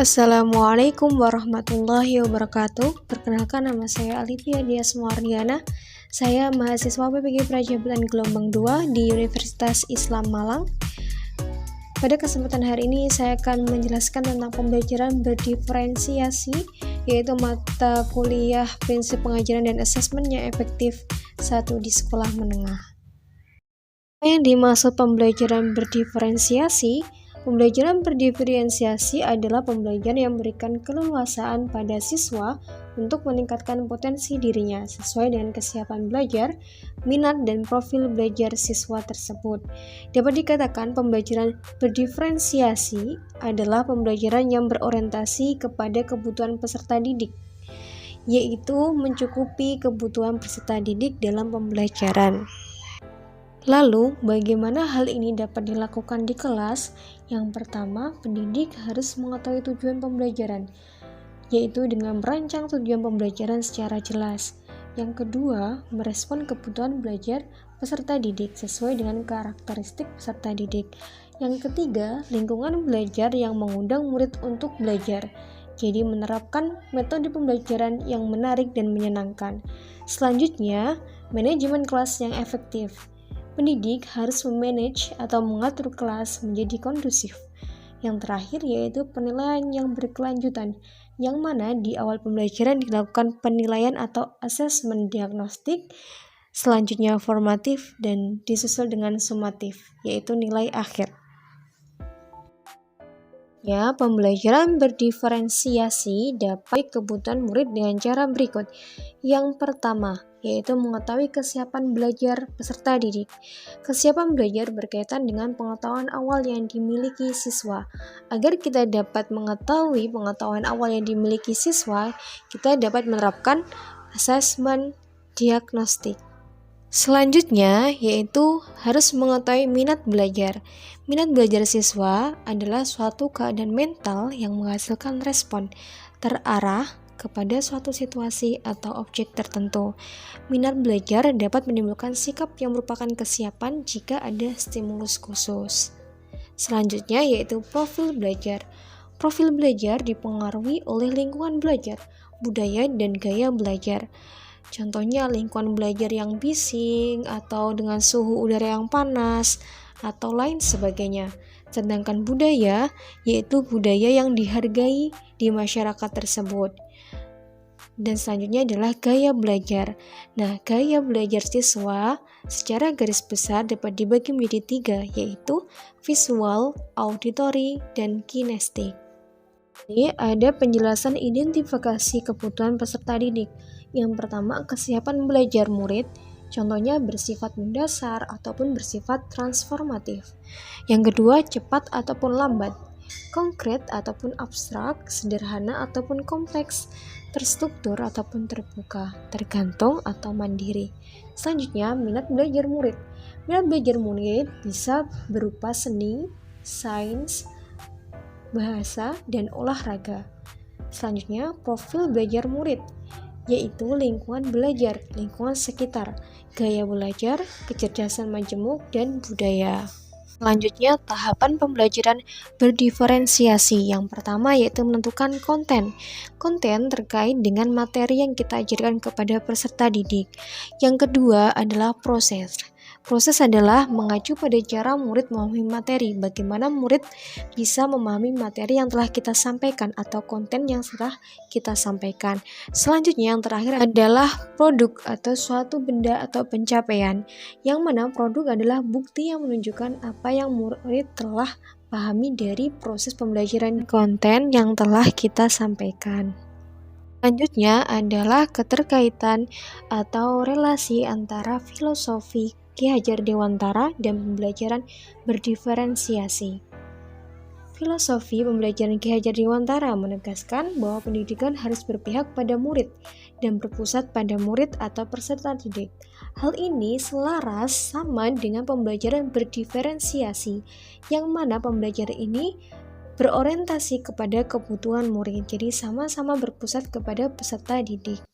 Assalamualaikum warahmatullahi wabarakatuh. Perkenalkan, nama saya Alivia Dias Muardiana. Saya mahasiswa PPG Prajabatan Gelombang 2 di Universitas Islam Malang. Pada kesempatan hari ini saya akan menjelaskan tentang pembelajaran berdiferensiasi, yaitu mata kuliah prinsip pengajaran dan asesmen yang efektif 1 di sekolah menengah. Apa yang dimaksud pembelajaran berdiferensiasi? Pembelajaran berdiferensiasi adalah pembelajaran yang memberikan keleluasaan pada siswa untuk meningkatkan potensi dirinya sesuai dengan kesiapan belajar, minat, dan profil belajar siswa tersebut. Dapat dikatakan pembelajaran berdiferensiasi adalah pembelajaran yang berorientasi kepada kebutuhan peserta didik, yaitu mencukupi kebutuhan peserta didik dalam pembelajaran. Lalu, bagaimana hal ini dapat dilakukan di kelas? Yang pertama, pendidik harus mengetahui tujuan pembelajaran, yaitu dengan merancang tujuan pembelajaran secara jelas. Yang kedua, merespon kebutuhan belajar peserta didik sesuai dengan karakteristik peserta didik. Yang ketiga, lingkungan belajar yang mengundang murid untuk belajar. Jadi menerapkan metode pembelajaran yang menarik dan menyenangkan. Selanjutnya, manajemen kelas yang efektif. Pendidik harus memanage atau mengatur kelas menjadi kondusif. Yang terakhir yaitu penilaian yang berkelanjutan, yang mana di awal pembelajaran dilakukan penilaian atau asesmen diagnostik, selanjutnya formatif, dan disusul dengan sumatif, yaitu nilai akhir. Ya, pembelajaran berdiferensiasi dapat kebutuhan murid dengan cara berikut. Yang pertama, yaitu mengetahui kesiapan belajar peserta didik. Kesiapan belajar berkaitan dengan pengetahuan awal yang dimiliki siswa. Agar kita dapat mengetahui pengetahuan awal yang dimiliki siswa, kita dapat menerapkan asesmen diagnostik. Selanjutnya, yaitu harus mengetahui minat belajar. Minat belajar siswa adalah suatu keadaan mental yang menghasilkan respon terarah kepada suatu situasi atau objek tertentu. Minat belajar dapat menimbulkan sikap yang merupakan kesiapan jika ada stimulus khusus. Selanjutnya, yaitu profil belajar. Profil belajar dipengaruhi oleh lingkungan belajar, budaya, dan gaya belajar. Contohnya lingkungan belajar yang bising atau dengan suhu udara yang panas atau lain sebagainya. Sedangkan budaya yaitu budaya yang dihargai di masyarakat tersebut. Dan selanjutnya adalah gaya belajar. Nah, gaya belajar siswa secara garis besar dapat dibagi menjadi 3, yaitu visual, auditory, dan kinestik. Ini ada penjelasan identifikasi kebutuhan peserta didik. Yang pertama, kesiapan belajar murid, contohnya bersifat mendasar ataupun bersifat transformatif. Yang kedua, cepat ataupun lambat, konkret ataupun abstrak, sederhana ataupun kompleks, terstruktur ataupun terbuka, tergantung atau mandiri. Selanjutnya, minat belajar murid. Minat belajar murid bisa berupa seni, sains, bahasa, dan olahraga. Selanjutnya, profil belajar murid, yaitu lingkungan belajar, lingkungan sekitar, gaya belajar, kecerdasan majemuk, dan budaya. Selanjutnya, tahapan pembelajaran berdiferensiasi. Yang pertama yaitu menentukan konten. Konten terkait dengan materi yang kita ajarkan kepada peserta didik. Yang kedua adalah proses. Proses adalah mengacu pada cara murid memahami materi, bagaimana murid bisa memahami materi yang telah kita sampaikan atau konten yang telah kita sampaikan. Selanjutnya yang terakhir adalah produk atau suatu benda atau pencapaian, yang mana produk adalah bukti yang menunjukkan apa yang murid telah pahami dari proses pembelajaran konten yang telah kita sampaikan. Selanjutnya adalah keterkaitan atau relasi antara filosofi Ki Hajar Dewantara dan pembelajaran berdiferensiasi. Filosofi pembelajaran Ki Hajar Dewantara menegaskan bahwa pendidikan harus berpihak pada murid dan berpusat pada murid atau peserta didik. Hal ini selaras sama dengan pembelajaran berdiferensiasi, yang mana pembelajaran ini berorientasi kepada kebutuhan murid, jadi sama-sama berpusat kepada peserta didik.